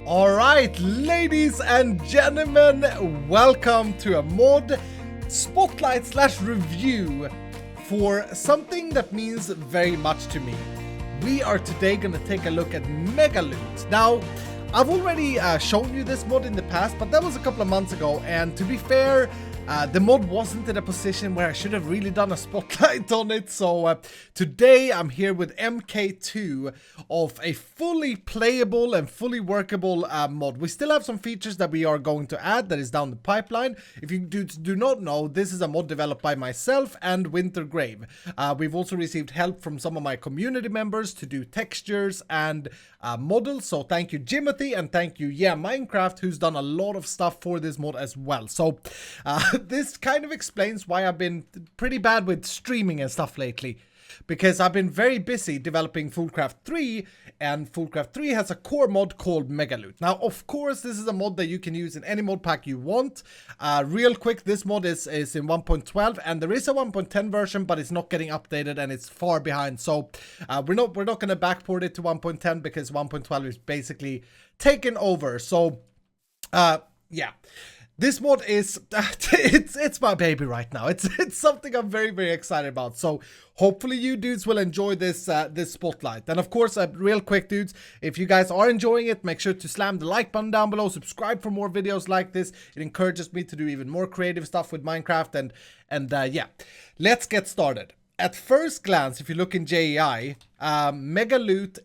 Alright, ladies and gentlemen, welcome to a mod spotlight slash review for something that means very much to me. We are today going to take a look at Mega Loot. Now, I've already shown you this mod in the past, but that was a couple of months ago, and to be fair, the mod wasn't in a position where I should have really done a spotlight on it, so today I'm here with MK2 of a fully playable and fully workable mod. We still have some features that we are going to add that is down the pipeline. If you do not know, this is a mod developed by myself and WinterGrave. We've also received help from some of my community members to do textures and models, so thank you Jimothy and thank you YeahMinecraft, who's done a lot of stuff for this mod as well. So this kind of explains why I've been pretty bad with streaming and stuff lately, because I've been very busy developing Fullcraft 3, and Fullcraft 3 has a core mod called Mega Loot. Now, of course, this is a mod that you can use in any mod pack you want. Real quick, this mod is in 1.12, and there is a 1.10 version, but it's not getting updated and it's far behind. So we're not going to backport it to 1.10 because 1.12 is basically taken over. So yeah. This mod is, it's my baby right now. It's something I'm very, very excited about. So hopefully you dudes will enjoy this this spotlight. And of course, real quick dudes, if you guys are enjoying it, make sure to slam the like button down below. Subscribe for more videos like this. It encourages me to do even more creative stuff with Minecraft. And yeah, let's get started. At first glance, if you look in JEI, Mega Loot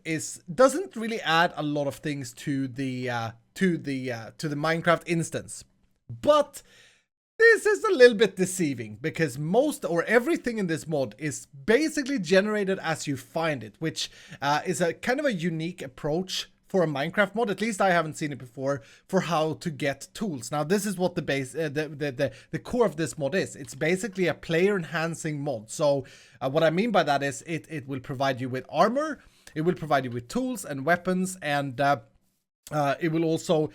doesn't really add a lot of things to the Minecraft instance. But this is a little bit deceiving because most or everything in this mod is basically generated as you find it, which is a kind of a unique approach for a Minecraft mod. At least I haven't seen it before, for how to get tools. Now, this is what the base, the core of this mod is. It's basically a player enhancing mod. So what I mean by that is it will provide you with armor, it will provide you with tools and weapons, and it will also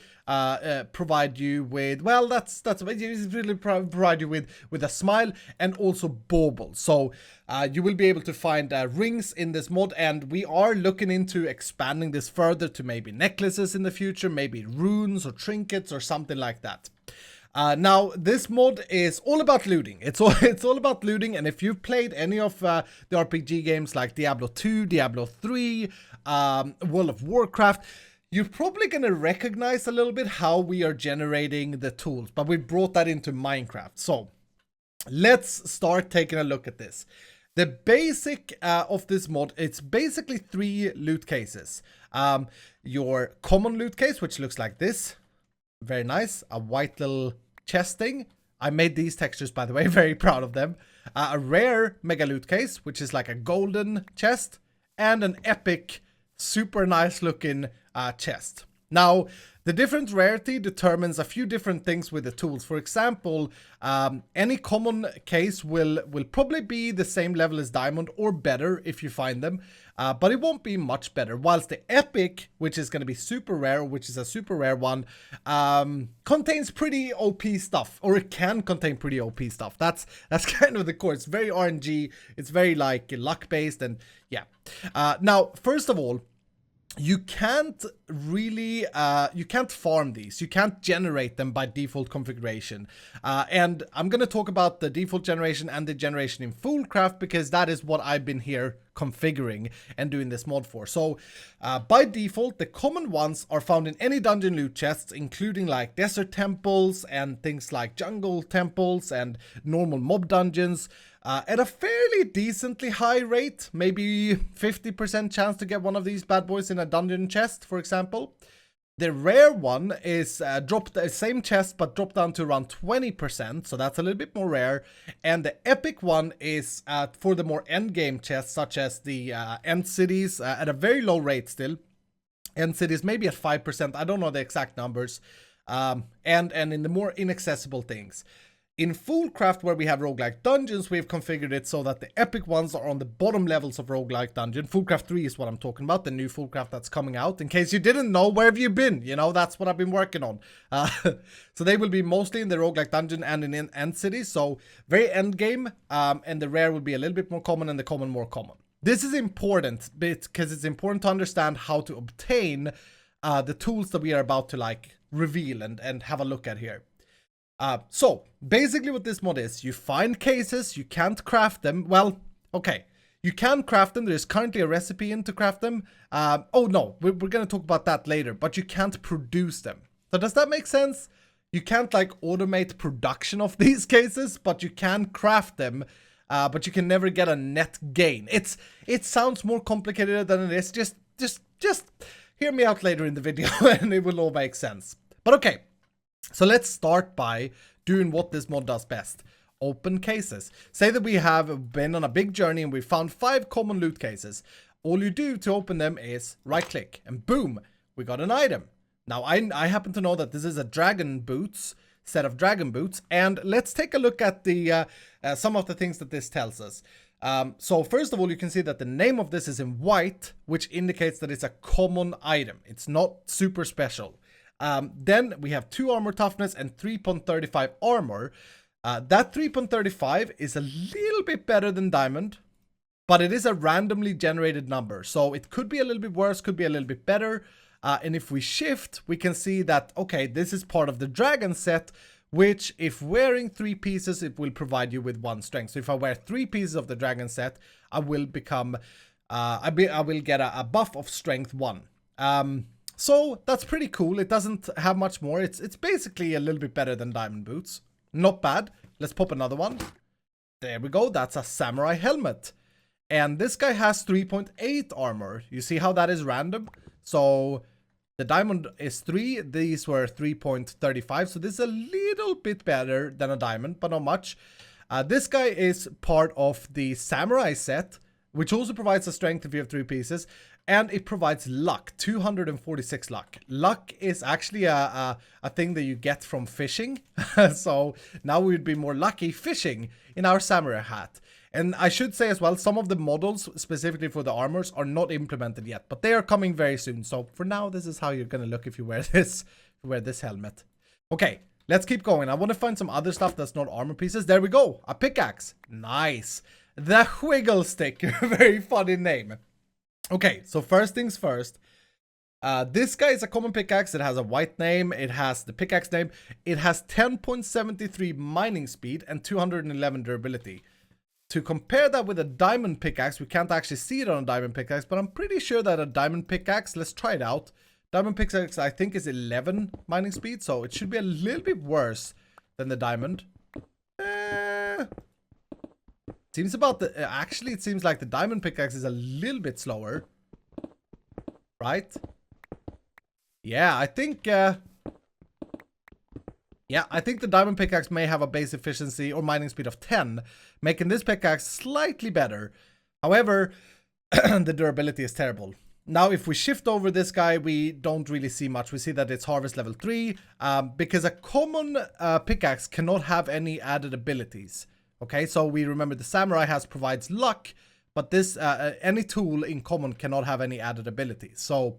provide you with, well, that's it really provide you with a smile and also baubles. So you will be able to find rings in this mod, and we are looking into expanding this further to maybe necklaces in the future, maybe runes or trinkets or something like that. Now, this mod is all about looting. It's all about looting, and if you've played any of the RPG games like Diablo 2, Diablo 3, World of Warcraft, you're probably going to recognize a little bit how we are generating the tools, but we brought that into Minecraft. So let's start taking a look at this. The basic of this mod, it's basically 3 loot cases. Your common loot case, which looks like this. Very nice. A white little chest thing. I made these textures, by the way, very proud of them. A rare mega loot case, which is like a golden chest. And an epic, super nice looking chest. Now, the different rarity determines a few different things with the tools. For example, any common case will probably be the same level as diamond or better if you find them, but it won't be much better. Whilst the epic, which is going to be super rare, which is a super rare one, contains pretty OP stuff, or it can contain pretty OP stuff. That's kind of the core. It's very RNG. It's very like luck based, and yeah. Now, first of all, you can't really, you can't farm these. You can't generate them by default configuration. And I'm going to talk about the default generation and the generation in Fullcraft because that is what I've been here configuring and doing this mod for. So by default, the common ones are found in any dungeon loot chests, including like desert temples and things like jungle temples and normal mob dungeons. At a fairly decently high rate, maybe 50% chance to get one of these bad boys in a dungeon chest, for example. The rare one is dropped the same chest but dropped down to around 20%, so that's a little bit more rare. And the epic one is for the more end game chests, such as the end cities, at a very low rate still. End cities maybe at 5%, I don't know the exact numbers. And in the more inaccessible things. In Fullcraft, where we have roguelike dungeons, we've configured it so that the epic ones are on the bottom levels of roguelike dungeon. Fullcraft 3 is what I'm talking about, the new Fullcraft that's coming out. In case you didn't know, where have you been? You know, that's what I've been working on. So they will be mostly in the roguelike dungeon and in end cities, so very end game, and the rare will be a little bit more common and the common more common. This is important because it's important to understand how to obtain the tools that we are about to like reveal and have a look at here. So basically what this mod is, you find cases, you can't craft them. Well, okay, you can craft them. There's currently a recipe in to craft them. Oh no, we're going to talk about that later, but you can't produce them. So does that make sense? You can't like automate production of these cases, but you can craft them. But you can never get a net gain. It sounds more complicated than it is. Just hear me out later in the video and it will all make sense. But okay, so let's start by doing what this mod does best. Open cases. Say that we have been on a big journey and we found 5 common loot cases. All you do to open them is right click and boom, we got an item. Now I happen to know that this is a dragon boots, set of dragon boots, and let's take a look at the some of the things that this tells us. So first of all, you can see that the name of this is in white, which indicates that it's a common item. It's not super special. Then we have 2 armor toughness and 3.35 armor. That 3.35 is a little bit better than diamond, but it is a randomly generated number. So it could be a little bit worse, could be a little bit better. And if we shift, we can see that, okay, this is part of the dragon set, which if wearing 3 pieces, it will provide you with 1 strength. So if I wear 3 pieces of the dragon set, I will become, I will get a buff of strength 1. So that's pretty cool. It doesn't have much more. It's basically a little bit better than diamond boots. Not bad. Let's pop another one. There we go. That's a samurai helmet. And this guy has 3.8 armor. You see how that is random? So the diamond is 3, these were 3.35, so this is a little bit better than a diamond, but not much. This guy is part of the samurai set, which also provides a strength if you have 3 pieces, and it provides luck, 246 luck. Luck is actually a thing that you get from fishing, so now we would be more lucky fishing in our samurai hat. And I should say as well, some of the models, specifically for the armors, are not implemented yet, but they are coming very soon. So for now, this is how you're going to look if you wear this helmet. Okay, let's keep going. I want to find some other stuff that's not armor pieces. There we go. A pickaxe. Nice. The Wiggle Stick. Very funny name. Okay, so first things first. This guy is a common pickaxe. It has a white name. It has the pickaxe name. It has 10.73 mining speed and 211 durability. To compare that with a diamond pickaxe, we can't actually see it on a diamond pickaxe, but I'm pretty sure that a diamond pickaxe, let's try it out. Diamond pickaxe, I think, is 11 mining speed, so it should be a little bit worse than the diamond. Seems about the, actually, it seems like the diamond pickaxe is a little bit slower. Right? Yeah, I think, yeah, I think the diamond pickaxe may have a base efficiency or mining speed of 10, making this pickaxe slightly better. However, the durability is terrible. Now, if we shift over this guy, we don't really see much. We see that it's harvest level 3, because a common pickaxe cannot have any added abilities. Okay, so we remember the samurai provides luck, but this any tool in common cannot have any added abilities. So,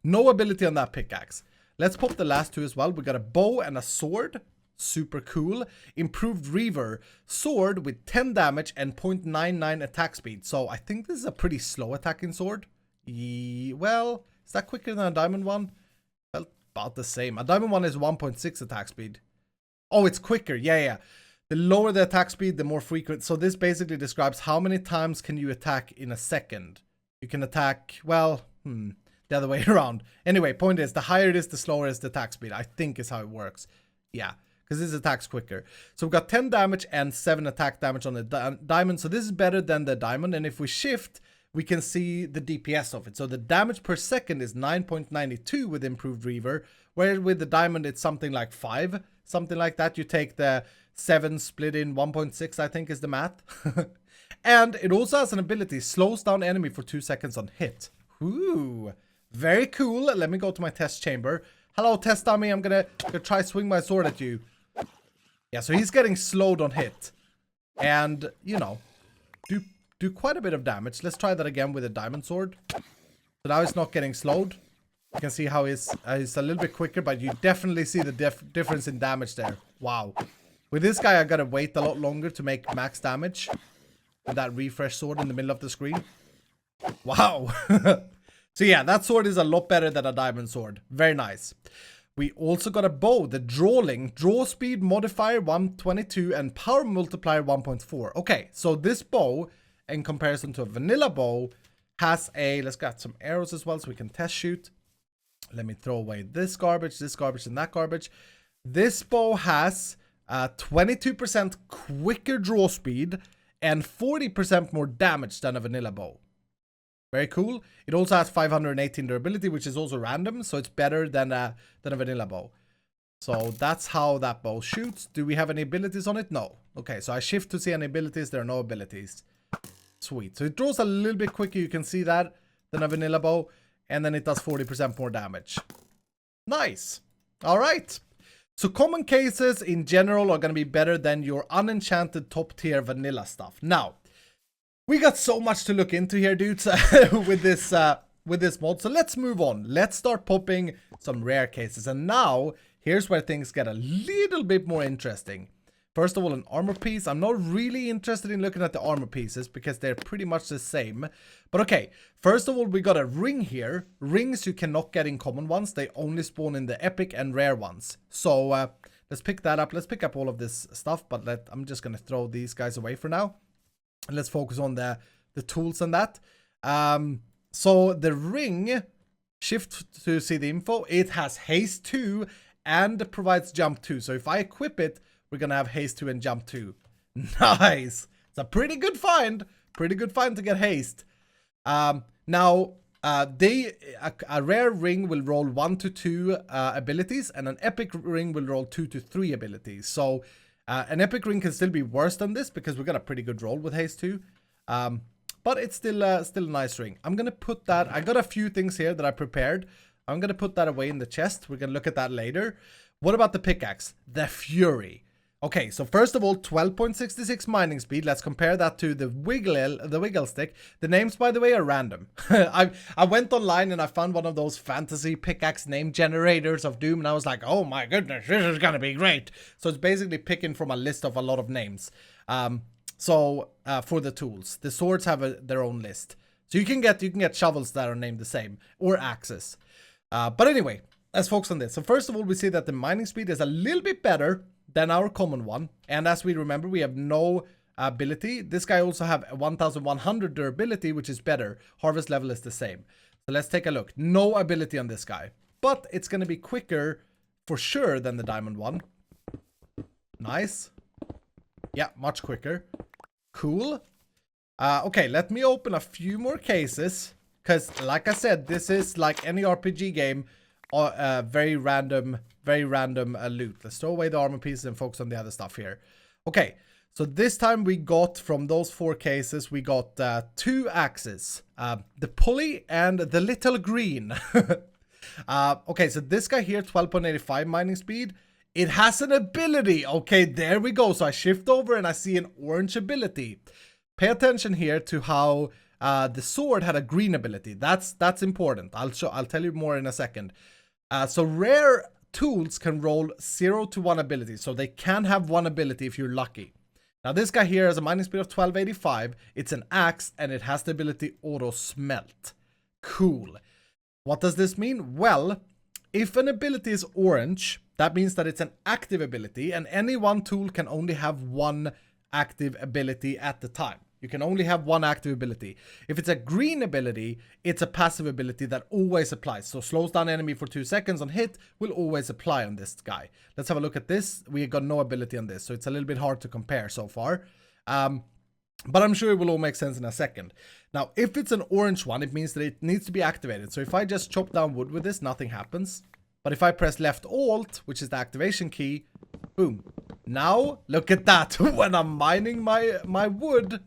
no ability on that pickaxe. Let's pop the last 2 as well. We got a bow and a sword. Super cool. Improved Reaver. Sword with 10 damage and 0.99 attack speed. So I think this is a pretty slow attacking sword. Well, is that quicker than a diamond one? Well, about the same. A diamond one is 1.6 attack speed. Oh, it's quicker. Yeah. The lower the attack speed, the more frequent. So this basically describes how many times can you attack in a second. You can attack, well, the other way around. Anyway, point is, the higher it is, the slower is the attack speed. I think is how it works. Yeah, because this attacks quicker. So we've got 10 damage and 7 attack damage on the diamond. So this is better than the diamond. And if we shift, we can see the DPS of it. So the damage per second is 9.92 with improved Reaver. Where with the diamond, it's something like 5. Something like that. You take the 7 split in 1.6, I think is the math. And it also has an ability, slows down enemy for 2 seconds on hit. Ooh. Very cool. Let me go to my test chamber. Hello, test dummy. I'm gonna try swing my sword at you. Yeah, so he's getting slowed on hit. And, you know, do quite a bit of damage. Let's try that again with a diamond sword. So now he's not getting slowed. You can see how he's a little bit quicker, but you definitely see the difference in damage there. Wow. With this guy, I gotta wait a lot longer to make max damage. With that refresh sword in the middle of the screen. Wow. So yeah, that sword is a lot better than a diamond sword. Very nice. We also got a bow, the Drawling, draw speed modifier 122 and power multiplier 1.4. Okay, so this bow, in comparison to a vanilla bow, has a, let's get some arrows as well so we can test shoot. Let me throw away this garbage, and that garbage. This bow has 22% quicker draw speed and 40% more damage than a vanilla bow. Very cool. It also has 518 durability, which is also random, so it's better than a vanilla bow. So that's how that bow shoots. Do we have any abilities on it? No. Okay, so I shift to see any abilities. There are no abilities. Sweet. So it draws a little bit quicker, you can see that, than a vanilla bow, and then it does 40% more damage. Nice. All right. So common cases in general are going to be better than your unenchanted top tier vanilla stuff. Now, we got so much to look into here, dudes, with this mod. So let's move on. Let's start popping some rare cases. And now, here's where things get a little bit more interesting. First of all, an armor piece. I'm not really interested in looking at the armor pieces because they're pretty much the same. But okay, first of all, we got a ring here. Rings you cannot get in common ones. They only spawn in the epic and rare ones. So let's pick that up. Let's pick up all of this stuff. But I'm just going to throw these guys away for now. And let's focus on the tools and that. So the ring, shift to see the info. It has haste 2 and provides jump 2. So if I equip it, we're going to have haste 2 and jump 2. Nice. It's a pretty good find. Pretty good find to get haste. Now, a rare ring will roll 1 to 2 abilities, and an epic ring will roll 2 to 3 abilities. So an epic ring can still be worse than this because we got a pretty good roll with haste 2. But it's still a nice ring. I'm going to put that. I got a few things here that I prepared. I'm going to put that away in the chest. We're going to look at that later. What about the pickaxe? The Fury. Okay, so first of all, 12.66 mining speed. Let's compare that to the wiggle stick. The names, by the way, are random. I went online and I found one of those fantasy pickaxe name generators of Doom, and I was like, oh my goodness, this is gonna be great. So it's basically picking from a list of a lot of names. For the tools, the swords have their own list. So you can get shovels that are named the same, or axes. But anyway, let's focus on this. So first of all, we see that the mining speed is a little bit better than our common one, and as we remember, we have no ability. This guy also have 1100 durability, which is better. Harvest level is the same. So let's take a look. No ability on this guy, but it's going to be quicker for sure than the diamond one. Nice. Yeah, much quicker. Cool. Okay, let me open a few more cases, because like I said, this is like any RPG game, very random loot. Let's throw away the armor pieces and focus on the other stuff here. Okay, so this time we got, from those 4 cases, we got 2 axes. The pulley and the little green. Okay, so this guy here, 12.85 mining speed. It has an ability. Okay, there we go. So I shift over and I see an orange ability. Pay attention here to how the sword had a green ability. That's important. I'll tell you more in a second. So rare tools can roll 0 to 1 ability. So they can have 1 ability if you're lucky. Now this guy here has a mining speed of 1285. It's an axe and it has the ability auto smelt. Cool. What does this mean? Well, if an ability is orange, that means that it's an active ability, and any one tool can only have 1 active ability at the time. You can only have 1 active ability. If it's a green ability, it's a passive ability that always applies. So slows down enemy for 2 seconds on hit will always apply on this guy. Let's have a look at this. We got no ability on this, so it's a little bit hard to compare so far. But I'm sure it will all make sense in a second. Now, if it's an orange one, it means that it needs to be activated. So if I just chop down wood with this, nothing happens. But if I press left alt, which is the activation key, boom. Now, look at that. When I'm mining my wood,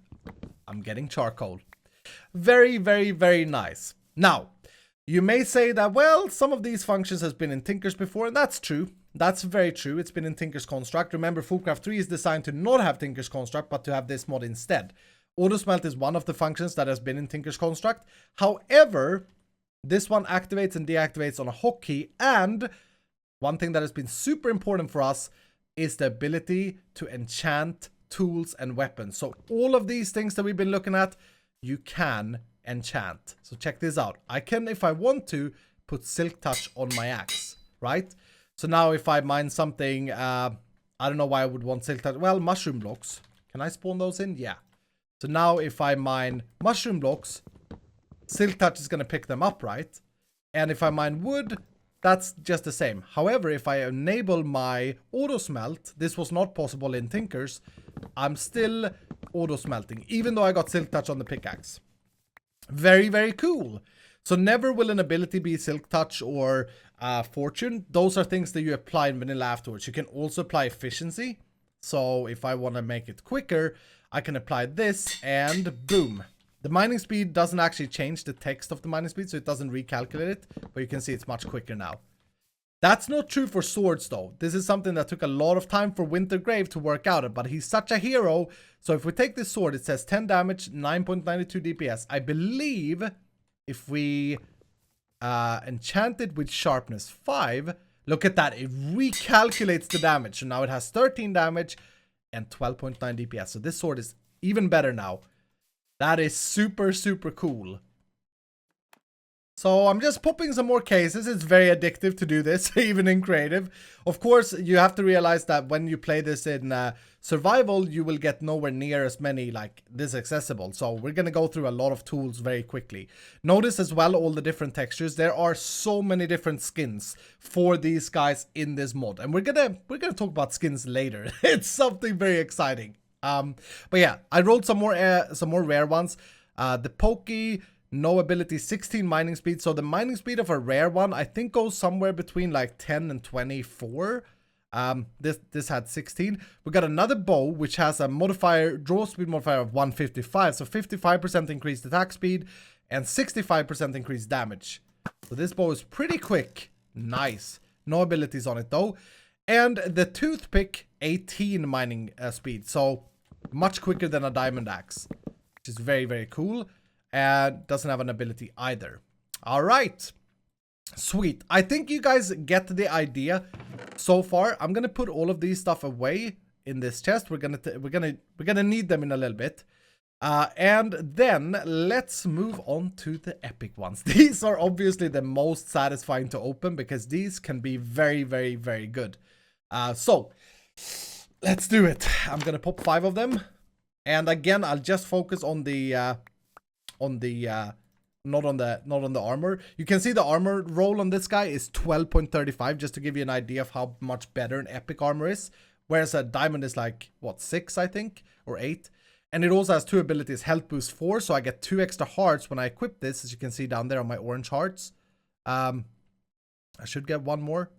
I'm getting charcoal. Very, very, very nice. Now, you may say that, well, some of these functions has been in Tinker's before, and that's true. That's very true. It's been in Tinker's Construct. Remember, Fullcraft 3 is designed to not have Tinker's Construct, but to have this mod instead. Autosmelt is one of the functions that has been in Tinker's Construct. However, this one activates and deactivates on a hotkey, and one thing that has been super important for us is the ability to enchant tools and weapons. So all of these things that we've been looking at, you can enchant. So check this out. I can, if I want to, put Silk Touch on my axe, right? So now if I mine something, I don't know why I would want Silk Touch. Well, mushroom blocks. Can I spawn those in? Yeah. So now if I mine mushroom blocks, Silk Touch is going to pick them up, right? And if I mine wood, that's just the same. However, if I enable my auto smelt, this was not possible in Tinkers, I'm still auto smelting, even though I got Silk Touch on the pickaxe. Very, very cool. So never will an ability be Silk Touch or Fortune. Those are things that you apply in vanilla afterwards. You can also apply efficiency. So if I want to make it quicker, I can apply this and boom. The mining speed doesn't actually change the text of the mining speed, so it doesn't recalculate it, but you can see it's much quicker now. That's not true for swords though. This is something that took a lot of time for WinterGrave to work out, but he's such a hero. So if we take this sword, it says 10 damage, 9.92 DPS. I believe if we enchant it with sharpness 5, look at that, it recalculates the damage. So now it has 13 damage and 12.9 DPS. So this sword is even better now. That is super, super cool. So I'm just popping some more cases. It's very addictive to do this, even in creative. Of course, you have to realize that when you play this in survival, you will get nowhere near as many like this accessible. So we're going to go through a lot of tools very quickly. Notice as well all the different textures. There are so many different skins for these guys in this mod. And we're gonna talk about skins later. It's something very exciting. But yeah, I rolled some more rare ones. The Pokey, no ability, 16 mining speed. So the mining speed of a rare one, I think, goes somewhere between like 10 and 24. This had 16. We got another bow, which has a modifier, draw speed modifier of 155. So 55% increased attack speed and 65% increased damage. So this bow is pretty quick. Nice. No abilities on it though. And the toothpick, 18 mining speed. So much quicker than a diamond axe, which is very, very cool. And doesn't have an ability either. All right. Sweet. I think you guys get the idea so far. I'm going to put all of these stuff away in this chest. We're going to need them in a little bit. And then let's move on to the epic ones. These are obviously the most satisfying to open because these can be very, very, very good. So let's do it. I'm going to pop 5 of them. And again, I'll just focus on the not on the armor. You can see the armor roll on this guy is 12.35, just to give you an idea of how much better an epic armor is. Whereas a diamond is like, what, 6, I think, or 8. And it also has 2 abilities, health boost 4, so I get 2 extra hearts when I equip this, as you can see down there on my orange hearts. I should get 1 more.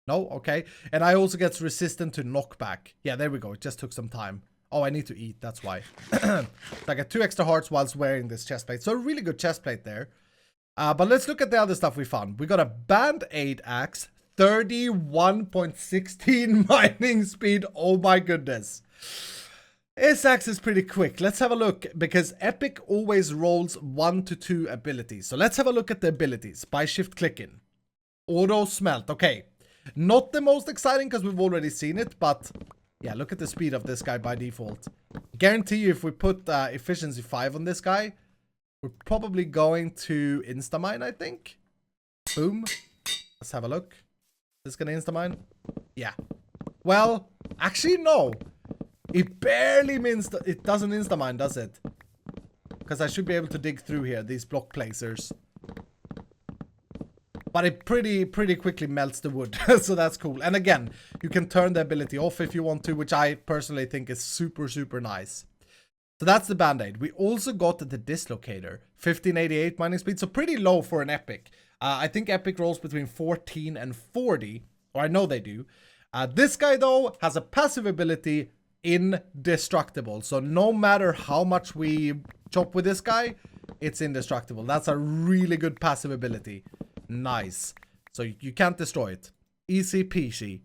No, okay. And I also get resistant to knockback. Yeah, there we go. It just took some time. Oh, I need to eat, that's why. So I get 2 extra hearts whilst wearing this chestplate. So a really good chestplate there. But let's look at the other stuff we found. We got a Band-Aid axe, 31.16 mining speed. Oh my goodness. This axe is pretty quick. Let's have a look, because Epic always rolls 1 to 2 abilities. So let's have a look at the abilities by shift clicking. Auto smelt, okay. Not the most exciting because we've already seen it, but yeah, look at the speed of this guy by default. Guarantee you if we put efficiency 5 on this guy, we're probably going to instamine, I think. Boom. Let's have a look. Is this gonna instamine? Yeah. Well, actually no. It barely means that it doesn't instamine, does it? Because I should be able to dig through here, these block placers. But it pretty quickly melts the wood, so that's cool. And again, you can turn the ability off if you want to, which I personally think is super, super nice. So that's the Band-Aid. We also got the Dislocator, 1588 mining speed, so pretty low for an Epic. I think Epic rolls between 14 and 40, or I know they do. This guy, though, has a passive ability, indestructible. So no matter how much we chop with this guy, it's indestructible. That's a really good passive ability. Nice. So you can't destroy it. Easy peasy.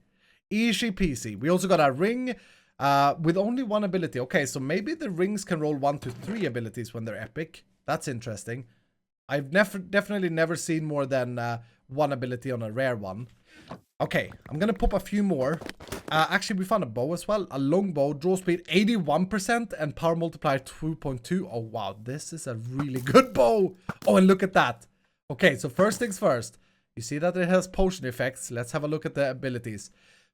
Easy peasy. We also got a ring with only 1 ability. Okay, so maybe the rings can roll 1 to 3 abilities when they're epic. That's interesting. I've definitely never seen more than 1 ability on a rare one. Okay, I'm gonna pop a few more. Actually, we found a bow as well. A long bow, draw speed 81% and power multiplier 2.2. Oh, wow. This is a really good bow. Oh, and look at that. Okay, so first things first. You see that it has potion effects. Let's have a look at the abilities.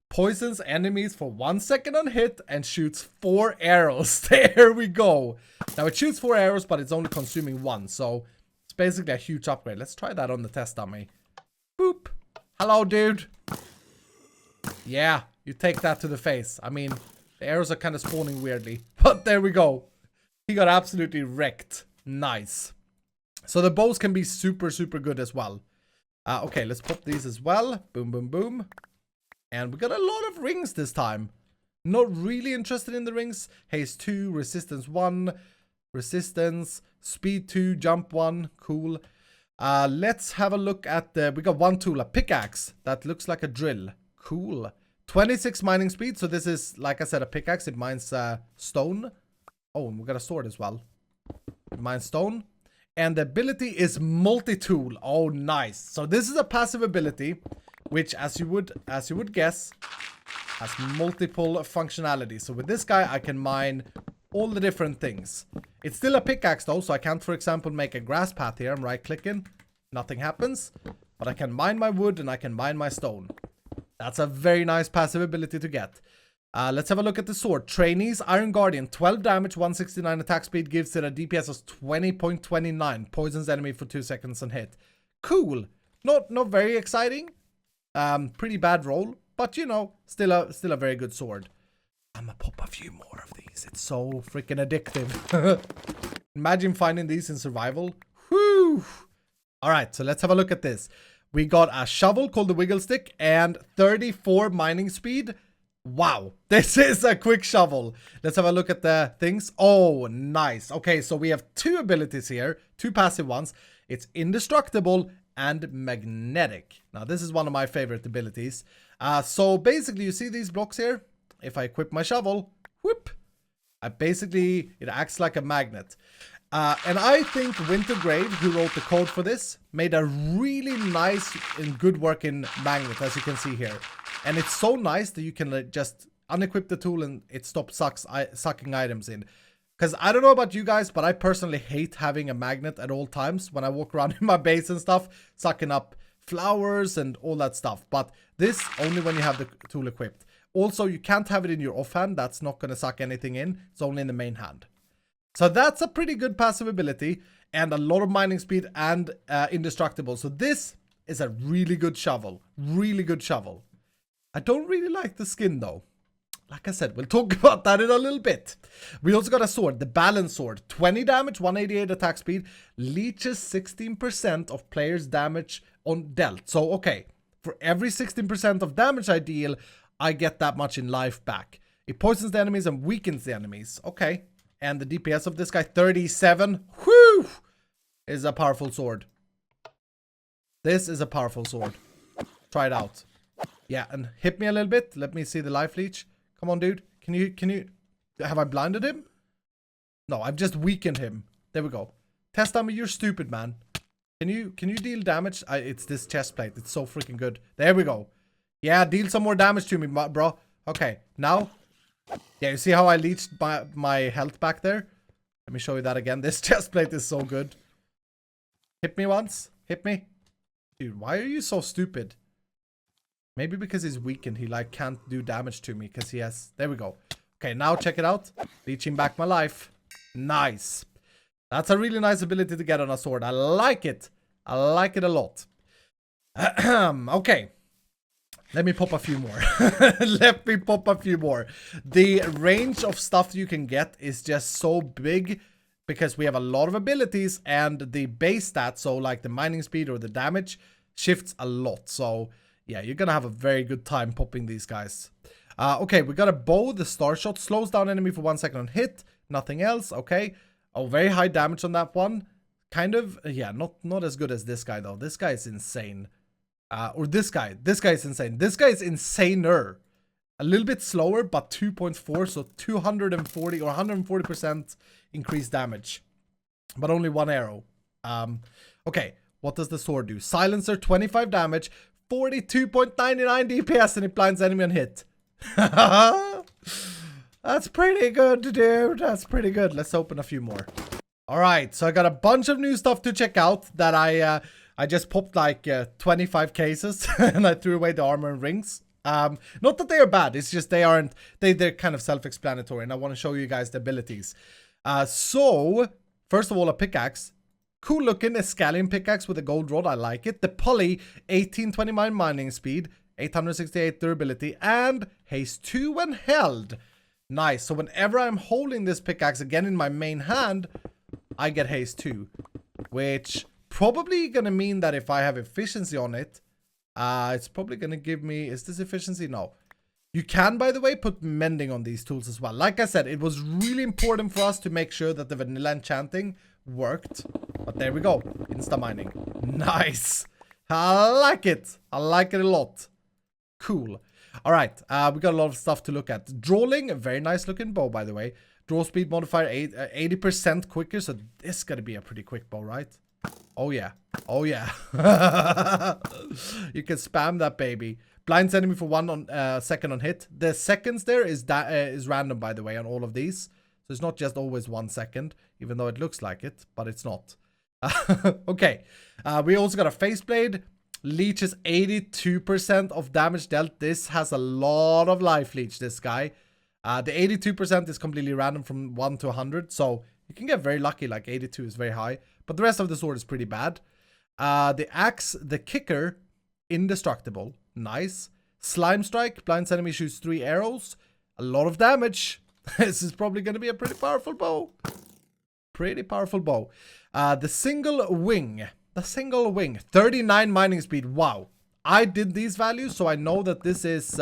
Poisons enemies for 1 second on hit and shoots 4 arrows. There we go. Now, it shoots 4 arrows, but it's only consuming 1. So, it's basically a huge upgrade. Let's try that on the test dummy. Boop. Hello, dude. Yeah, you take that to the face. I mean, the arrows are kind of spawning weirdly. But there we go. He got absolutely wrecked. Nice. So the bows can be super, super good as well. Okay, let's pop these as well. Boom, boom, boom. And we got a lot of rings this time. Not really interested in the rings. Haste 2, resistance 1, resistance, speed 2, jump 1. Cool. Let's have a look at the... We got one tool, a pickaxe. That looks like a drill. Cool. 26 mining speed. So this is, like I said, a pickaxe. It mines stone. Oh, and we got a sword as well. It mines stone. And the ability is multi-tool. Oh, nice. So this is a passive ability, which, as you would guess, has multiple functionality. So with this guy, I can mine all the different things. It's still a pickaxe though, so I can't, for example, make a grass path here. I'm right-clicking. Nothing happens. But I can mine my wood and I can mine my stone. That's a very nice passive ability to get. Let's have a look at the sword. Trainees, Iron Guardian, 12 damage, 169 attack speed, gives it a DPS of 20.29. Poisons enemy for 2 seconds on hit. Cool. Not very exciting. Pretty bad roll, but you know, still a very good sword. I'm gonna pop a few more of these. It's so freaking addictive. Imagine finding these in survival. Whew. All right, so let's have a look at this. We got a shovel called the Wiggle Stick and 34 mining speed. Wow, this is a quick shovel. Let's have a look at the things. Oh, nice. Okay, so we have 2 abilities here, 2 passive ones. It's indestructible and magnetic. Now, this is one of my favorite abilities. So basically, you see these blocks here? If I equip my shovel, whoop, it acts like a magnet. And I think WinterGrave, who wrote the code for this, made a really nice and good working magnet, as you can see here. And it's so nice that you can just unequip the tool and it stops sucking items in. Because I don't know about you guys, but I personally hate having a magnet at all times when I walk around in my base and stuff, sucking up flowers and all that stuff. But this only when you have the tool equipped. Also, you can't have it in your offhand. That's not going to suck anything in. It's only in the main hand. So that's a pretty good passive ability and a lot of mining speed and indestructible. So this is a really good shovel. Really good shovel. I don't really like the skin though. Like I said, we'll talk about that in a little bit. We also got a sword, the Balance Sword. 20 damage, 188 attack speed, leeches 16% of players' damage on dealt. So, okay, for every 16% of damage I deal, I get that much in life back. It poisons the enemies and weakens the enemies. Okay. And the DPS of this guy, 37. Whew! Is a powerful sword. This is a powerful sword. Try it out. Yeah, and hit me a little bit. Let me see the life leech. Come on, dude. Can you... Have I blinded him? No, I've just weakened him. There we go. Test dummy, you're stupid, man. Can you deal damage? It's this chest plate. It's so freaking good. There we go. Yeah, deal some more damage to me, bro. Okay, now... Yeah, you see how I leached my health back there? Let me show you that again. This chest plate is so good. Hit me once. Hit me. Dude, why are you so stupid? Maybe because he's weakened. He like can't do damage to me because he has... There we go. Okay, now check it out. Leeching back my life. Nice. That's a really nice ability to get on a sword. I like it. I like it a lot. Okay. Let me pop a few more. Let me pop a few more. The range of stuff you can get is just so big because we have a lot of abilities and the base stats, so like the mining speed or the damage, shifts a lot. So yeah, you're gonna have a very good time popping these guys. Okay, we got a bow. The star shot slows down enemy for 1 second on hit. Nothing else. Okay. Oh, very high damage on that one. Kind of, yeah, not as good as this guy though. This guy is insane. Or this guy is insane. This guy is insaner. A little bit slower, but 2.4, so 240 or 140% increased damage. But only 1 arrow. Okay, what does the sword do? Silencer, 25 damage, 42.99 DPS and it blinds enemy on hit. That's pretty good, dude. That's pretty good. Let's open a few more. All right, so I got a bunch of new stuff to check out that I just popped like 25 cases and I threw away the armor and rings. Not that they are bad, it's just they're kind of self-explanatory and I want to show you guys the abilities. So, first of all, a pickaxe. Cool looking Iskall pickaxe with a gold rod, I like it. The poly, 1829 mining speed, 868 durability, and haste 2 when held. Nice, so whenever I'm holding this pickaxe again in my main hand, I get haste 2. Which probably gonna mean that if I have efficiency on it, it's probably gonna give me, is this efficiency? No. You can, by the way, put mending on these tools as well. Like I said, it was really important for us to make sure that the vanilla enchanting worked. But there we go. Insta mining. Nice. I like it. I like it a lot. Cool. All right. We got a lot of stuff to look at. Drawing. A very nice looking bow, by the way. Draw speed modifier 80% quicker. So this is going to be a pretty quick bow, right? Oh, yeah. Oh, yeah. You can spam that baby. Blinds enemy for 1 second on hit. The seconds there is random, by the way, on all of these. So it's not just always 1 second, even though it looks like it, but it's not. Okay. We also got a faceblade. Leeches 82% of damage dealt. This has a lot of life leech, this guy. The 82% is completely random from 1 to 100. So you can get very lucky, like 82 is very high. But the rest of the sword is pretty bad. The axe, the kicker, indestructible. Nice. Slime strike, blinds enemy, shoots 3 arrows. A lot of damage. This is probably going to be a pretty powerful bow. Pretty powerful bow. The single wing. The single wing. 39 mining speed. Wow. I did these values, so I know that this is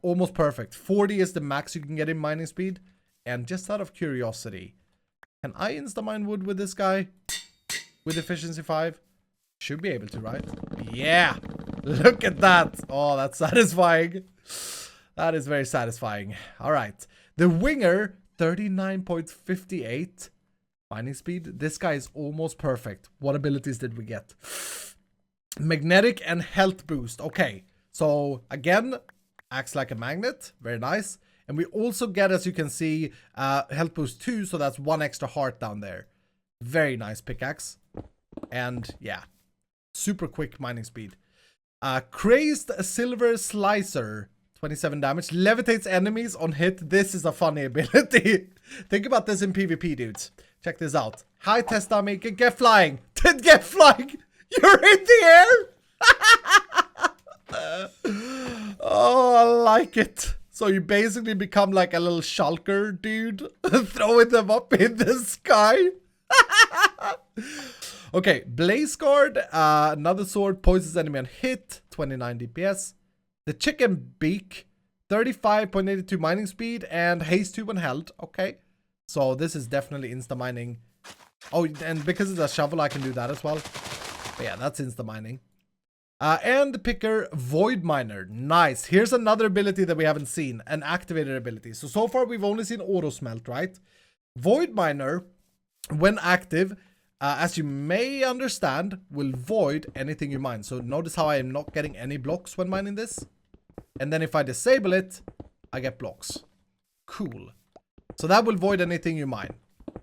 almost perfect. 40 is the max you can get in mining speed. And just out of curiosity, can I insta-mine wood with this guy? With efficiency 5? Should be able to, right? Yeah! Look at that! Oh, that's satisfying. That is very satisfying. Alright. The winger, 39.58 mining speed. This guy is almost perfect. What abilities did we get? Magnetic and health boost. Okay. So, again, acts like a magnet. Very nice. And we also get, as you can see, health boost 2. So that's 1 extra heart down there. Very nice pickaxe. And, yeah. Super quick mining speed. Crazed Silver Slicer. 27 damage. Levitates enemies on hit. This is a funny ability. Think about this in PvP, dudes. Check this out. Hi, Testami. Get flying. Get flying. You're in the air. Oh, I like it. So you basically become like a little shulker, dude. Throwing them up in the sky. Okay, Blaze Guard. Another sword. Poisons enemy on hit. 29 DPS. The chicken beak, 35.82 mining speed and haste 2 when held. Okay. So this is definitely insta-mining. Oh, and because it's a shovel, I can do that as well. But yeah, that's insta-mining. And the picker, Void Miner. Nice. Here's another ability that we haven't seen. An activated ability. So far we've only seen Auto Smelt, right? Void Miner, when active, as you may understand, will void anything you mine. So notice how I am not getting any blocks when mining this. And then if I disable it, I get blocks. Cool. So that will void anything you mine.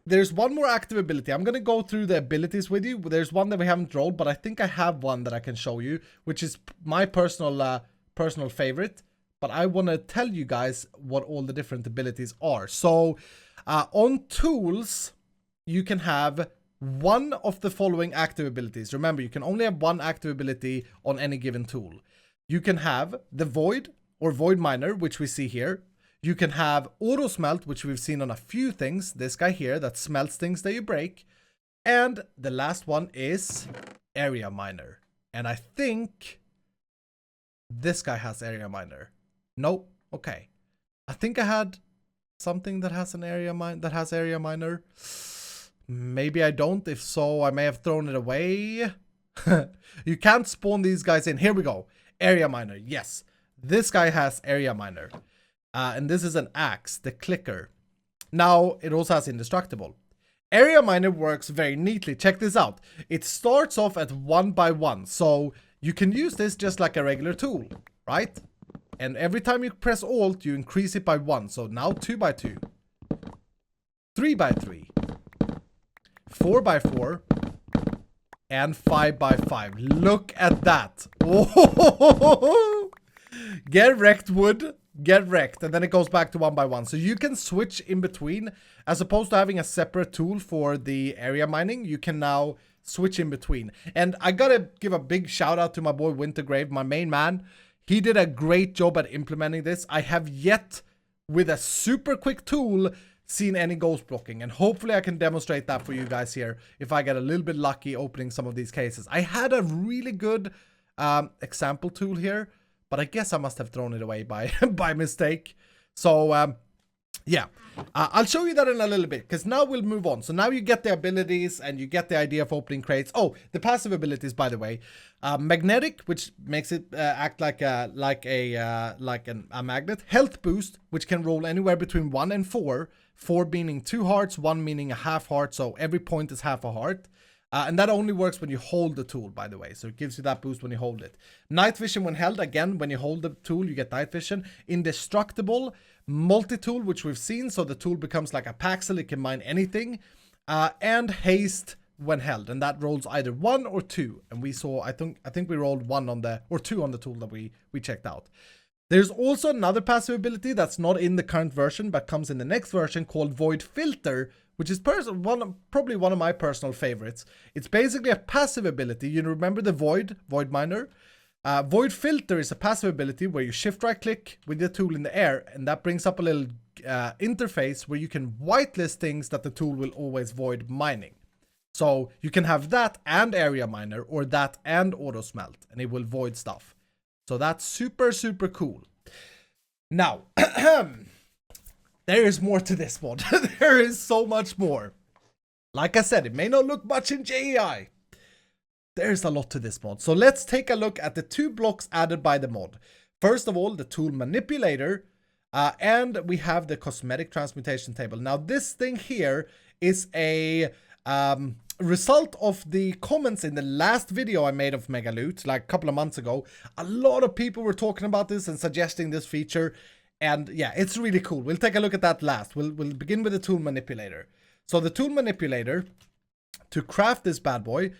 There's one more active ability. I'm going to go through the abilities with you. There's one that we haven't rolled, but I think I have one that I can show you, which is my personal favorite. But I want to tell you guys what all the different abilities are. So on tools, you can have one of the following active abilities. Remember, you can only have one active ability on any given tool. You can have the Void or Void Miner, which we see here. You can have Auto Smelt, which we've seen on a few things. This guy here that smelts things that you break. And the last one is Area Miner. And I think this guy has Area Miner. No? Okay. I think I had something that has an area miner. Maybe I don't. If so, I may have thrown it away. You can't spawn these guys in. Here we go. Area miner. Yes. This guy has area miner. And this is an axe, the clicker. Now, it also has indestructible. Area Miner works very neatly. Check this out. It starts off at 1 by 1. So you can use this just like a regular tool, right? And every time you press Alt, you increase it by 1. So now 2 by 2. 3 by 3. 4 by 4. And 5 by 5. Look at that. Oh, get wrecked, wood. Get wrecked. And then it goes back to 1 by 1. So you can switch in between. As opposed to having a separate tool for the area mining, you can now switch in between. And I gotta give a big shout out to my boy WinterGrave, my main man. He did a great job at implementing this. I have yet, with a super quick tool, seen any ghost blocking, and hopefully I can demonstrate that for you guys here if I get a little bit lucky opening some of these cases. I had a really good example tool here, but I guess I must have thrown it away by by mistake. So yeah, I'll show you that in a little bit, because now we'll move on. So now you get the abilities and you get the idea of opening crates. Oh, the passive abilities, by the way. Magnetic, which makes it act like a magnet. Health boost, which can roll anywhere between 1 and 4. 4 meaning 2 hearts, 1 meaning a half heart, so every point is half a heart. And that only works when you hold the tool, by the way. So it gives you that boost when you hold it. Night vision when held. Again, when you hold the tool, you get night vision. Indestructible. Multi-tool, which we've seen. So the tool becomes like a Paxel. It can mine anything. And haste when held. And that rolls either 1 or 2. And we saw, I think we rolled 1 on the, or 2 on the tool that we checked out. There's also another passive ability that's not in the current version, but comes in the next version, called Void Filter, which is probably one of my personal favorites. It's basically a passive ability. You remember the Void Miner? Void Filter is a passive ability where you shift right click with the tool in the air, and that brings up a little interface where you can whitelist things that the tool will always void mining. So you can have that and Area Miner, or that and Auto Smelt, and it will void stuff. So that's super, super cool. Now, there is more to this mod. There is so much more. Like I said, it may not look much in JEI. There's a lot to this mod. So let's take a look at the 2 blocks added by the mod. First of all, the tool manipulator. And we have the cosmetic transmutation table. Now, this thing here is a result of the comments in the last video I made of Megaloot, like a couple of months ago. A lot of people were talking about this and suggesting this feature. And yeah, it's really cool. We'll take a look at that last. We'll begin with the tool manipulator. So the tool manipulator, to craft this bad boy,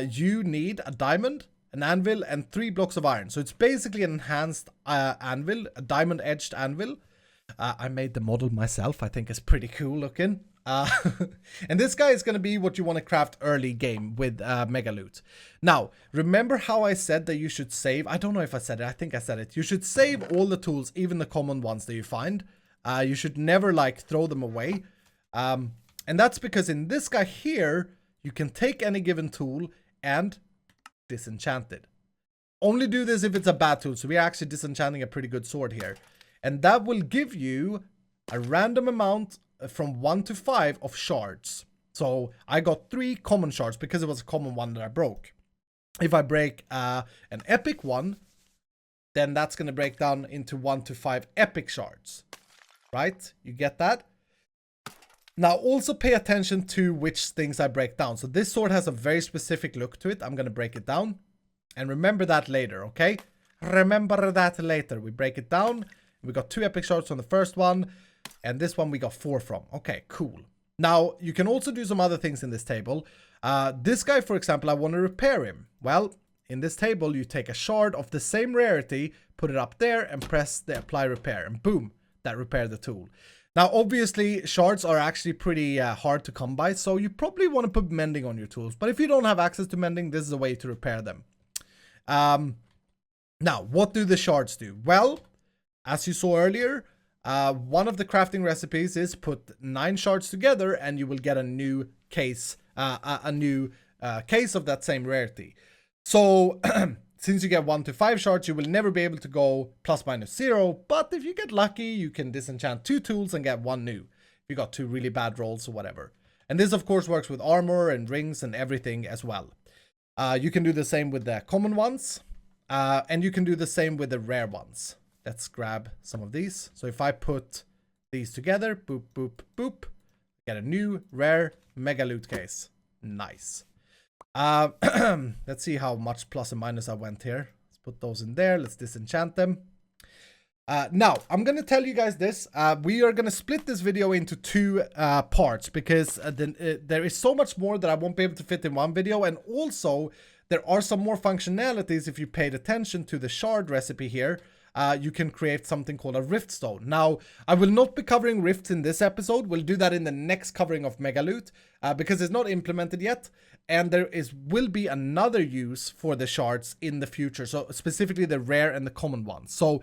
you need a diamond, an anvil, and 3 blocks of iron. So it's basically an enhanced anvil, a diamond edged anvil. I made the model myself. I think it's pretty cool looking. And this guy is going to be what you want to craft early game with Megaloot. Now, remember how I said that you should save? I don't know if I said it. I think I said it. You should save all the tools, even the common ones that you find. You should never like throw them away. And that's because in this guy here, you can take any given tool and disenchant it. Only do this if it's a bad tool. So we're actually disenchanting a pretty good sword here. And that will give you a random amount from 1 to 5 of shards. So I got 3 common shards because it was a common one that I broke. If I break an epic one, then that's going to break down into 1 to 5 epic shards. Right? You get that? Now also pay attention to which things I break down. So this sword has a very specific look to it. I'm going to break it down. And remember that later, okay? Remember that later. We break it down. We got 2 epic shards on the first one. And this one we got 4 from. Okay, cool. Now, you can also do some other things in this table. This guy, for example, I want to repair him. Well, in this table, you take a shard of the same rarity, put it up there, and press the apply repair. And boom, that repaired the tool. Now, obviously, shards are actually pretty hard to come by, so you probably want to put mending on your tools. But if you don't have access to mending, this is a way to repair them. Now, what do the shards do? Well, as you saw earlier, one of the crafting recipes is put 9 shards together and you will get a new case, case of that same rarity. So since you get 1 to 5 shards, you will never be able to go ±0. But if you get lucky, you can disenchant 2 tools and get 1 new. If you got 2 really bad rolls or whatever. And this of course works with armor and rings and everything as well. You can do the same with the common ones. And you can do the same with the rare ones. Let's grab some of these. So if I put these together, boop, boop, boop, Get a new rare mega loot case. Nice. Let's see how much plus and minus I went here. Let's put those in there. Let's disenchant them. Now, I'm going to tell you guys this. We are going to split this video into two parts because there is so much more that I won't be able to fit in one video. And also, there are some more functionalities if you paid attention to the shard recipe here. You can create something called a rift stone. Now, I will not be covering rifts in this episode. We'll do that in the next covering of Mega Loot because it's not implemented yet. And there will be another use for the shards in the future. So specifically the rare and the common ones. So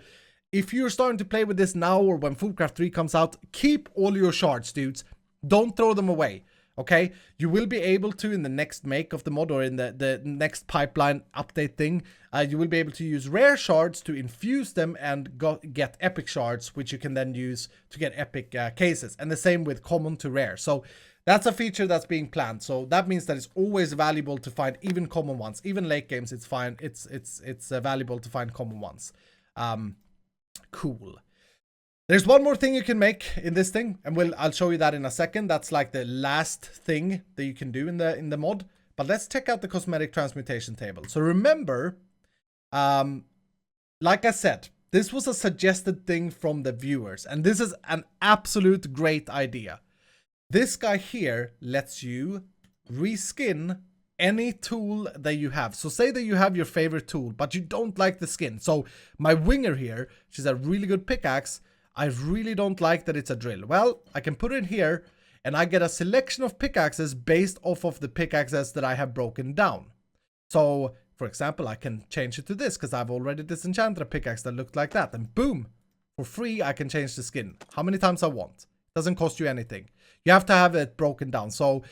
if you're starting to play with this now or when Foodcraft 3 comes out, keep all your shards, dudes. Don't throw them away. Okay, you will be able to in the next make of the mod or in the next pipeline update thing, you will be able to use rare shards to infuse them and get epic shards, which you can then use to get epic cases. And the same with common to rare. So that's a feature that's being planned. So that means that it's always valuable to find even common ones. Even late games, it's fine. It's valuable to find common ones. Cool. There's one more thing you can make in this thing, and I'll show you that in a second. That's like the last thing that you can do in the mod. But let's check out the Cosmetic Transmutation table. So remember, like I said, this was a suggested thing from the viewers, and this is an absolute great idea. This guy here lets you reskin any tool that you have. So say that you have your favorite tool, but you don't like the skin. So my winger here, she's a really good pickaxe. I really don't like that it's a drill. Well, I can put it here and I get a selection of pickaxes based off of the pickaxes that I have broken down. So, for example, I can change it to this because I've already disenchanted a pickaxe that looked like that. And boom, for free, I can change the skin how many times I want. It doesn't cost you anything. You have to have it broken down. So,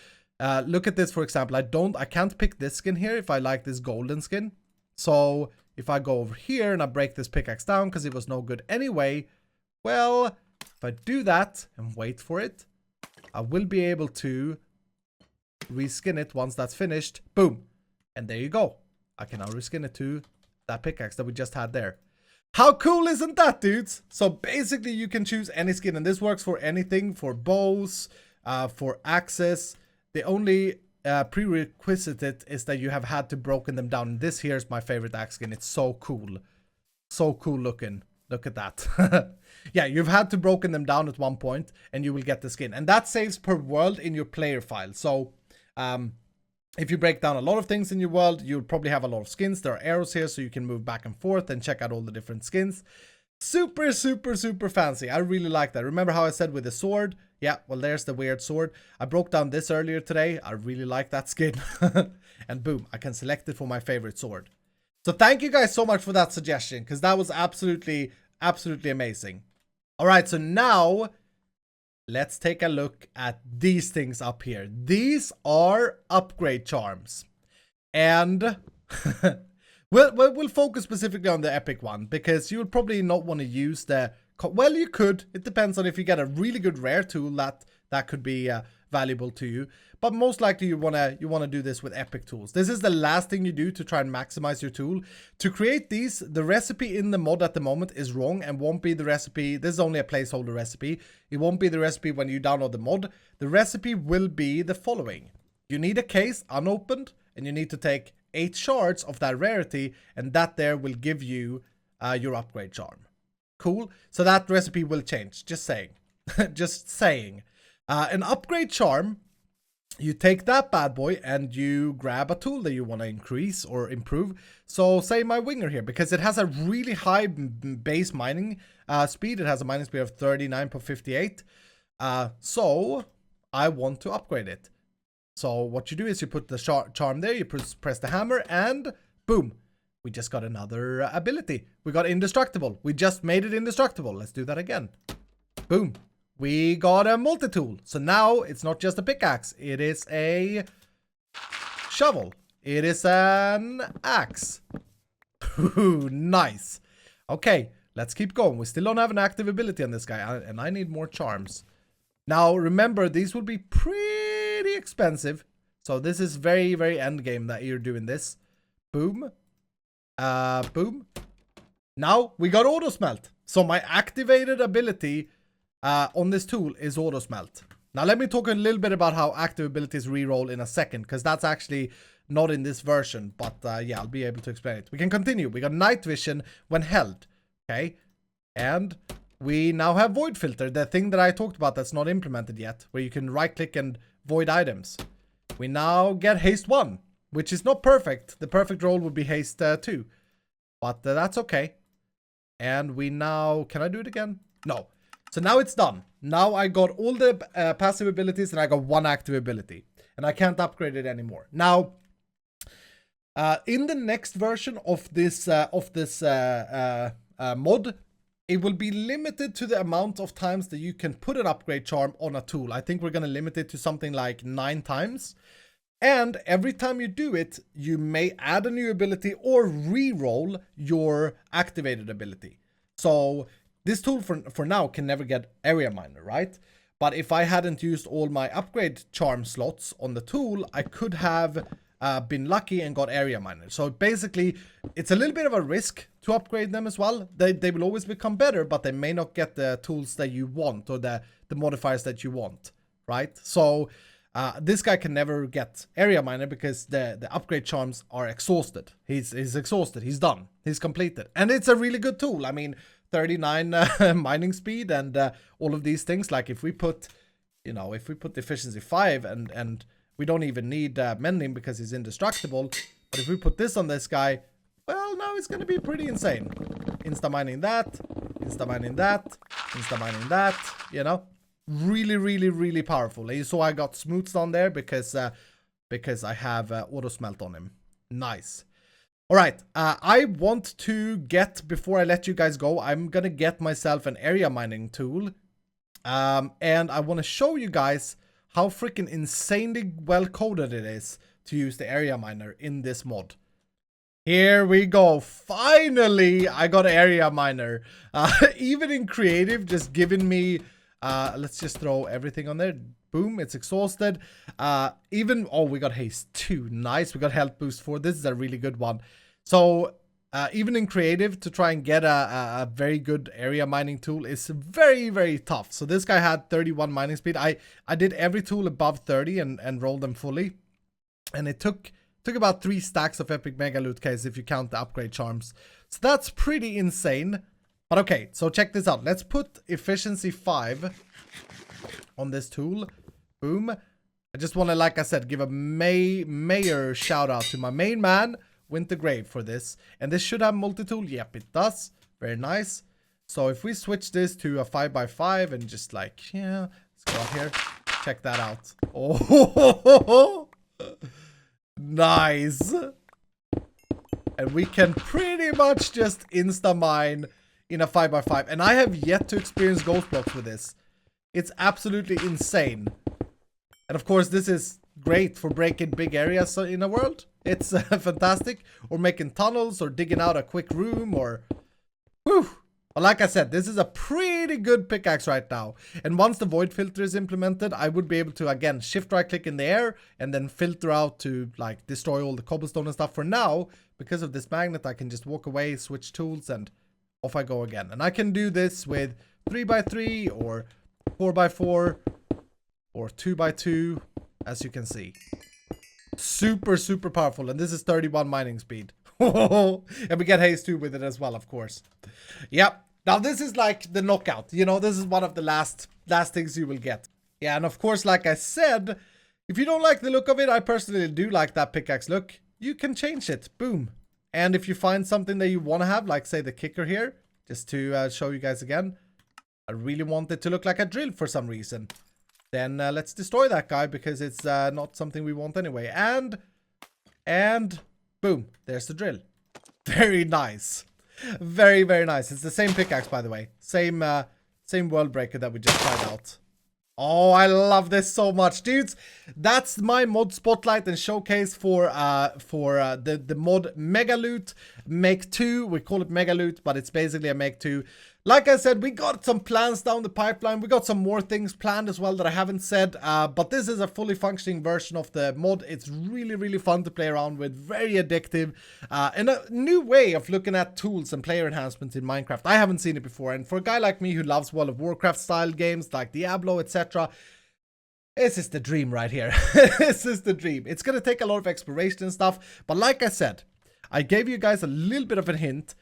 look at this, for example. I can't pick this skin here if I like this golden skin. So, if I go over here and I break this pickaxe down because it was no good anyway, well, if I do that and wait for it, I will be able to reskin it once that's finished. Boom. And there you go. I can now reskin it to that pickaxe that we just had there. How cool isn't that, dudes? So basically you can choose any skin, and this works for anything, for bows, for axes. The only prerequisite is that you have had to broken them down. This here is my favorite axe skin. It's so cool. So cool looking. Look at that. Yeah, you've had to broken them down at one point and you will get the skin. And that saves per world in your player file. So if you break down a lot of things in your world, you'll probably have a lot of skins. There are arrows here so you can move back and forth and check out all the different skins. Super, super, super fancy. I really like that. Remember how I said with the sword? Yeah, well, there's the weird sword. I broke down this earlier today. I really like that skin. And boom, I can select it for my favorite sword. So thank you guys so much for that suggestion, because that was absolutely, absolutely amazing. All right, so now let's take a look at these things up here. These are upgrade charms. And we'll focus specifically on the epic one, because you would probably not want to use the... Well, you could. It depends on if you get a really good rare tool that could be valuable to you. But most likely you wanna do this with epic tools. This is the last thing you do to try and maximize your tool. To create these, the recipe in the mod at the moment is wrong and won't be the recipe. This is only a placeholder recipe. It won't be the recipe when you download the mod. The recipe will be the following. You need a case unopened, and you need to take 8 shards of that rarity, and that there will give you your upgrade charm. Cool. So that recipe will change. Just saying. Just saying. An upgrade charm, you take that bad boy and you grab a tool that you want to increase or improve. So say my winger here, because it has a really high base mining speed. It has a mining speed of 39.58. So I want to upgrade it. So what you do is you put the charm there, you press the hammer, and boom. We just got another ability. We got indestructible. We just made it indestructible. Let's do that again. Boom. We got a multi-tool. So now it's not just a pickaxe. It is a shovel. It is an axe. Ooh, nice. Okay, let's keep going. We still don't have an active ability on this guy, and I need more charms. Now, remember, these will be pretty expensive. So this is very, very end game that you're doing this. Boom. Boom. Now we got auto smelt. So my activated ability on this tool is auto smelt. Now let me talk a little bit about how active abilities reroll in a second, because that's actually not in this version, but yeah, I'll be able to explain it. We can continue. We got night vision when held, okay? And we now have void filter, the thing that I talked about that's not implemented yet, where you can right click and void items. We now get haste 1, which is not perfect. The perfect roll would be haste 2, but that's okay. And we now, can I do it again? No. So now it's done. Now I got all the passive abilities and I got 1 active ability, and I can't upgrade it anymore. Now, in the next version of this mod, it will be limited to the amount of times that you can put an upgrade charm on a tool. I think we're going to limit it to something like 9 times. And every time you do it, you may add a new ability or re-roll your activated ability. So this tool for now can never get area miner, right? But if I hadn't used all my upgrade charm slots on the tool, I could have been lucky and got area miner. So basically, it's a little bit of a risk to upgrade them as well. They will always become better, but they may not get the tools that you want or the modifiers that you want, right? So this guy can never get area miner because the upgrade charms are exhausted. He's exhausted. He's done. He's completed. And it's a really good tool. I mean, 39 mining speed and all of these things. Like if we put, you know, if we put efficiency 5 and we don't even need mending because he's indestructible. But if we put this on this guy, well, now it's going to be pretty insane. Insta-mining that, insta-mining that, insta-mining that, you know. Really, really, really powerful. You saw I got smooths on there because I have auto smelt on him. Nice. All right. I want to get, before I let you guys go, I'm going to get myself an area mining tool. And I want to show you guys how freaking insanely well coded it is to use the area miner in this mod. Here we go. Finally, I got area miner. Even in creative, just giving me, let's just throw everything on there. Boom, it's exhausted. Even, oh, we got haste 2. Nice. We got health boost 4. This is a really good one. So even in creative, to try and get a very good area mining tool is very, very tough. So this guy had 31 mining speed. I did every tool above 30 and rolled them fully. And it took about 3 stacks of epic mega loot case if you count the upgrade charms. So that's pretty insane. But okay, so check this out. Let's put efficiency 5 on this tool. Boom. I just want to, like I said, give a mayor shout out to my main man, WinterGrave, for this. And this should have multi-tool. Yep, it does. Very nice. So if we switch this to a 5x5 and just like, yeah, let's go out here. Check that out. Oh, nice. And we can pretty much just insta-mine in a 5x5. And I have yet to experience ghost blocks with this. It's absolutely insane. And of course, this is great for breaking big areas in a world. It's fantastic. Or making tunnels or digging out a quick room or... Whew. But like I said, this is a pretty good pickaxe right now. And once the void filter is implemented, I would be able to, again, shift right click in the air and then filter out to like destroy all the cobblestone and stuff. For now, because of this magnet, I can just walk away, switch tools, and off I go again. And I can do this with 3x3 or 4x4 or 2x2, as you can see. Super, super powerful. And this is 31 mining speed. And we get haste 2 with it as well, of course. Yep. Now this is like the knockout. You know, this is one of the last things you will get. Yeah, and of course, like I said, if you don't like the look of it, I personally do like that pickaxe look. You can change it. Boom. And if you find something that you want to have, like say the kicker here, just to show you guys again, I really want it to look like a drill for some reason. Then let's destroy that guy because it's not something we want anyway. And boom, there's the drill. Very nice. Very, very nice. It's the same pickaxe, by the way. Same world breaker that we just tried out. Oh, I love this so much, dudes. That's my mod spotlight and showcase for the mod Mega Loot Make 2. We call it Mega Loot, but it's basically a Make 2. Like I said, we got some plans down the pipeline. We got some more things planned as well that I haven't said. But this is a fully functioning version of the mod. It's really, really fun to play around with. Very addictive. And a new way of looking at tools and player enhancements in Minecraft. I haven't seen it before. And for a guy like me who loves World of Warcraft style games like Diablo, etc., This is the dream right here. This is the dream. It's gonna take a lot of exploration and stuff, but like I said, I gave you guys a little bit of a hint.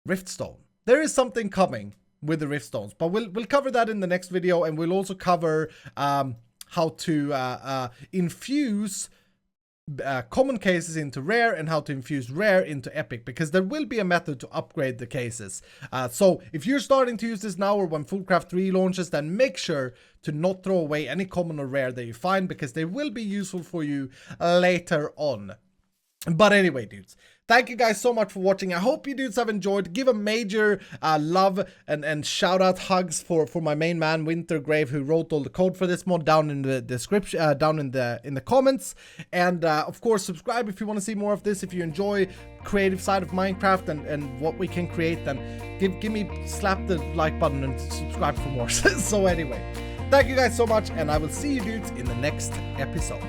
Riftstone. There is something coming with the Riftstones, but we'll cover that in the next video, and we'll also cover how to infuse common cases into rare and how to infuse rare into epic, because there will be a method to upgrade the cases. So if you're starting to use this now or when Fullcraft 3 launches, then make sure to not throw away any common or rare that you find, because they will be useful for you later on. But anyway, dudes, thank you guys so much for watching. I hope you dudes have enjoyed. Give a major love and shout out hugs for my main man WinterGrave, who wrote all the code for this mod, down in the description, down in the comments. And of course, subscribe if you want to see more of this. If you enjoy creative side of Minecraft and what we can create, then slap the like button and subscribe for more. So anyway, thank you guys so much, and I will see you dudes in the next episode.